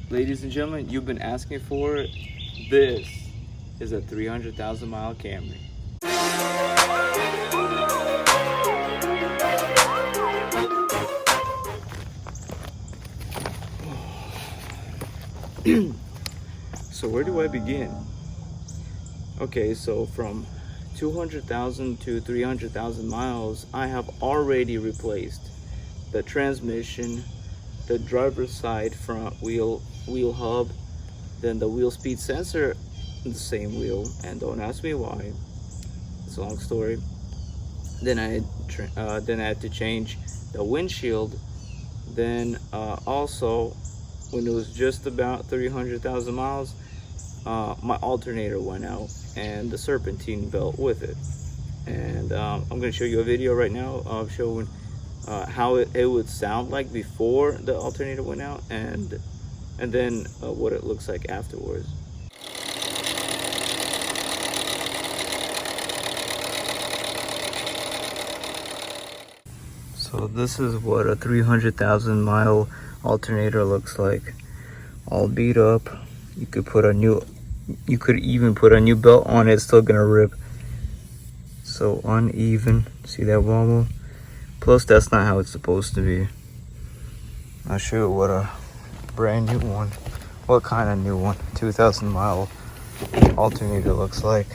Ladies and gentlemen, you've been asking for it. This is a 300,000 mile Camry. So where do I begin? Okay, so from 200,000 to 300,000 miles, I have already replaced the transmission, the driver's side front wheel hub, then the wheel speed sensor, the same wheel, and don't ask me why, it's a long story. Then I had to change the windshield. Then also, when it was just about 300,000 miles, my alternator went out and the serpentine belt with it. And I'm going to show you a video right now of showing how it would sound like before the alternator went out, and then what it looks like afterwards. So this is what a 300,000 mile alternator looks like, all beat up. You could even put a new belt on it, it's still gonna rip. So uneven, see that wobble? Plus that's not how it's supposed to be. I'll show you what a brand new one, what kind of new one, 2,000 mile alternator looks like.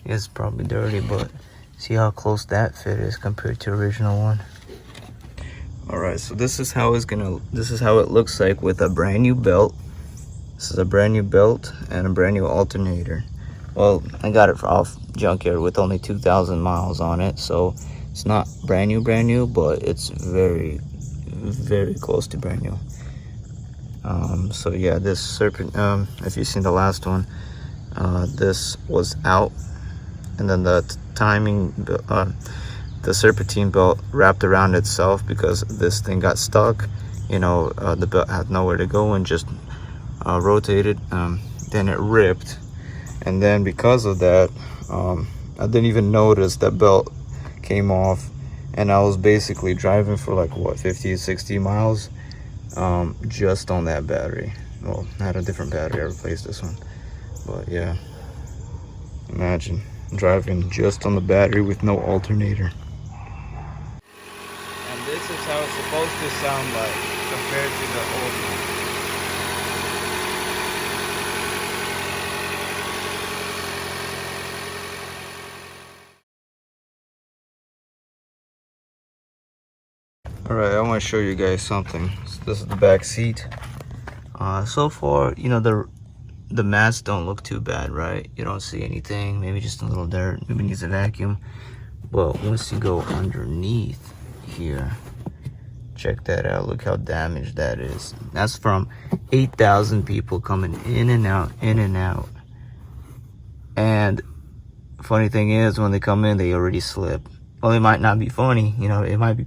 It's probably dirty, but see how close that fit is compared to original one. All right, so this is how it looks like with a brand new belt. This is a brand new belt and a brand new alternator. Well, I got it off junkyard with only 2,000 miles on it, so it's not brand new, but it's very, very close to brand new. So yeah, this serpent, if you've seen the last one, this was out, and then the the serpentine belt wrapped around itself because this thing got stuck. You know, the belt had nowhere to go and just rotated. Then it ripped, and then because of that, I didn't even notice that belt came off, and I was basically driving for like what, 50 60 miles just on that battery. Well, I had a different battery, I replaced this one, but yeah, imagine driving just on the battery with no alternator. And this is how it's supposed to sound like compared to the old one. Alright, I want to show you guys something. So this is the back seat. So far, you know, the mats don't look too bad, right? You don't see anything, maybe just a little dirt, maybe needs a vacuum. But once you go underneath here, check that out. Look how damaged that is. That's from 8,000 people coming in and out, in and out. And funny thing is, when they come in, they already slip. Well, it might not be funny, you know, it might be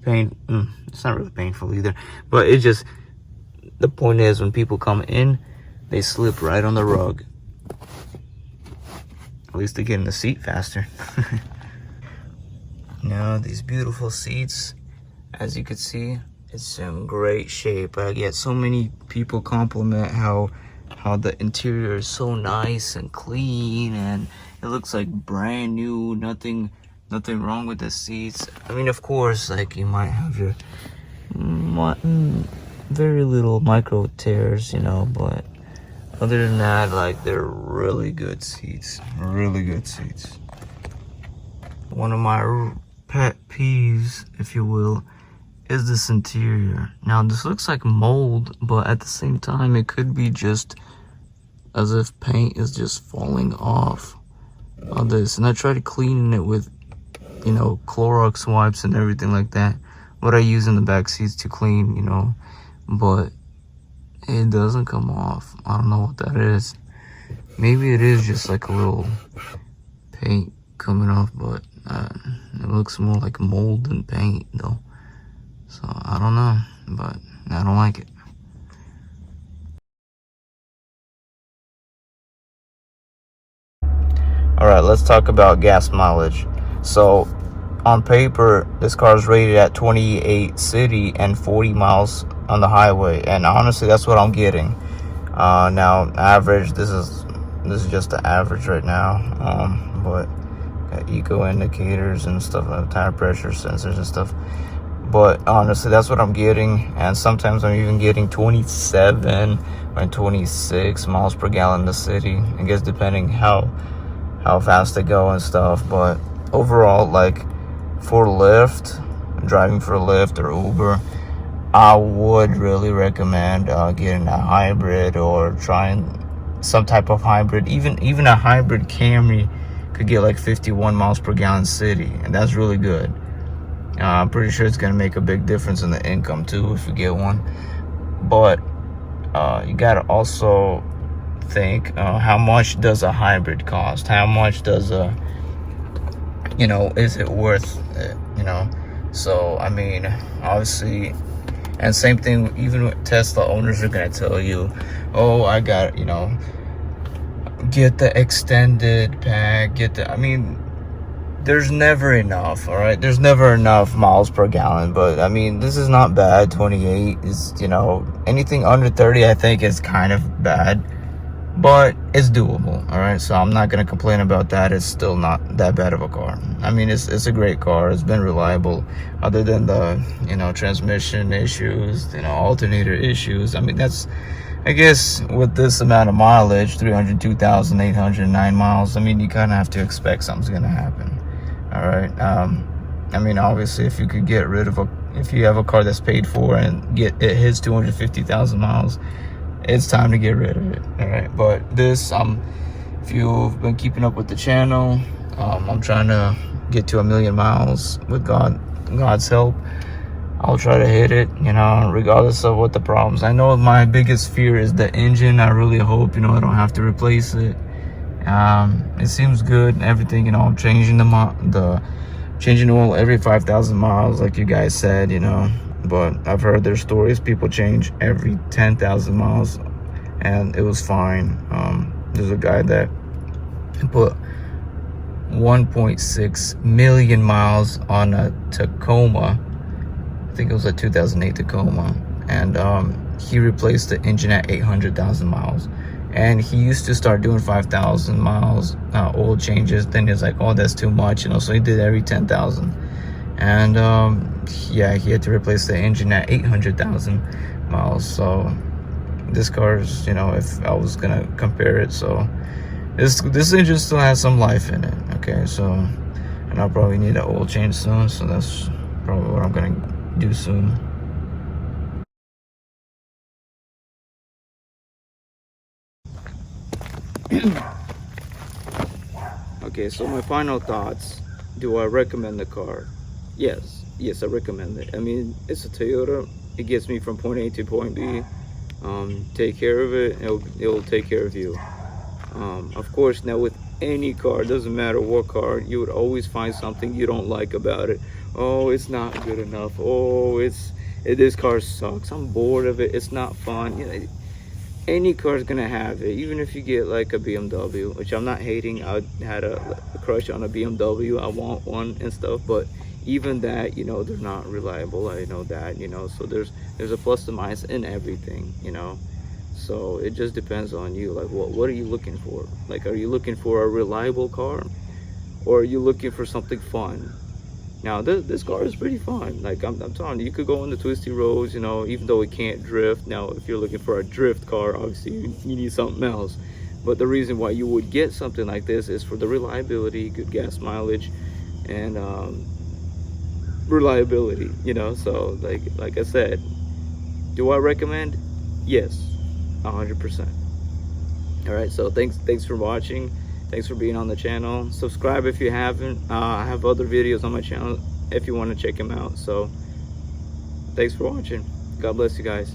it's not really painful either, but it just, the point is, when people come in, they slip right on the rug. At least they get in the seat faster. Now, these beautiful seats, as you can see, it's in great shape. I get so many people compliment how the interior is so nice and clean, and it looks like brand new, nothing wrong with the seats. I mean, of course, like, you might have your very little micro tears, you know, but other than that, like, they're really good seats. Really good seats. One of my pet peeves, if you will, is this interior. Now, this looks like mold, but at the same time, it could be just as if paint is just falling off of this. And I tried cleaning it with, you know, Clorox wipes and everything like that, what I use in the back seats to clean, you know, but it doesn't come off. I don't know what that is. Maybe it is just like a little paint coming off, but it looks more like mold than paint though. So I don't know, but I don't like it. All right, let's talk about gas mileage. So on paper, this car is rated at 28 city and 40 miles on the highway, and honestly, that's what I'm getting. Now, average. This is just the average right now. But got eco indicators and stuff, like tire pressure sensors and stuff. But honestly, that's what I'm getting, and sometimes I'm even getting 27 or 26 miles per gallon in the city. I guess depending how fast they go and stuff. But overall, like for Lyft, driving for Lyft or Uber, I would really recommend getting a hybrid or trying some type of hybrid. Even a hybrid Camry could get like 51 miles per gallon city, and that's really good. I'm pretty sure it's gonna make a big difference in the income too if you get one. But you gotta also think, how much does a hybrid cost? How much does is it worth it? So I mean, obviously, and same thing. Even with Tesla owners are gonna tell you, oh, I got get the extended pack, I mean, there's never enough, all right? There's never enough miles per gallon, but I mean, this is not bad. 28 is, anything under 30, I think is kind of bad, but it's doable, all right? So I'm not going to complain about that. It's still not that bad of a car. I mean, it's a great car. It's been reliable, other than the, transmission issues, alternator issues. I mean, that's, I guess with this amount of mileage, 302,809 miles, I mean, you kind of have to expect something's going to happen. All right. I mean, obviously, if you could get rid of if you have a car that's paid for and it hits 250,000 miles, it's time to get rid of it. All right. But this, if you've been keeping up with the channel, I'm trying to get to 1 million miles with God's help. I'll try to hit it, regardless of what the problems. I know my biggest fear is the engine. I really hope, I don't have to replace it. It seems good and everything, I'm changing changing oil every 5,000 miles, like you guys said, but I've heard their stories, people change every 10,000 miles, and it was fine. There's a guy that put 1.6 million miles on a Tacoma. I think it was a 2008 Tacoma, and he replaced the engine at 800,000 miles. And he used to start doing 5,000 miles oil changes. Then he's like, oh, that's too much, so he did every 10,000. And yeah, he had to replace the engine at 800,000 miles. So this car's, if I was gonna compare it, so this engine still has some life in it. Okay, so, and I'll probably need an oil change soon. So that's probably what I'm gonna do soon. Okay, so my final thoughts. Do I recommend the car? Yes, I recommend it. I mean, it's a Toyota. It gets me from point A to point B. Take care of it, it'll take care of you. Of course, now with any car, doesn't matter what car, you would always find something you don't like about it. Oh, it's not good enough. Oh, this car sucks. I'm bored of it. It's not fun. Any car is gonna have it, even if you get like a BMW, which I'm not hating. I had a crush on a BMW. I want one and stuff, but even that, they're not reliable. I know that, so there's a plus and minus in everything, so it just depends on you. Like, what are you looking for? Like, are you looking for a reliable car, or are you looking for something fun? Now, this car is pretty fun. Like, I'm telling you, you could go on the twisty roads, even though it can't drift. Now, if you're looking for a drift car, obviously you need something else. But the reason why you would get something like this is for the reliability, good gas mileage, and reliability, So, like I said, do I recommend? Yes, 100%. All right, so thanks for watching. Thanks for being on the channel. Subscribe if you haven't. I have other videos on my channel if you want to check them out. So thanks for watching. God bless you guys.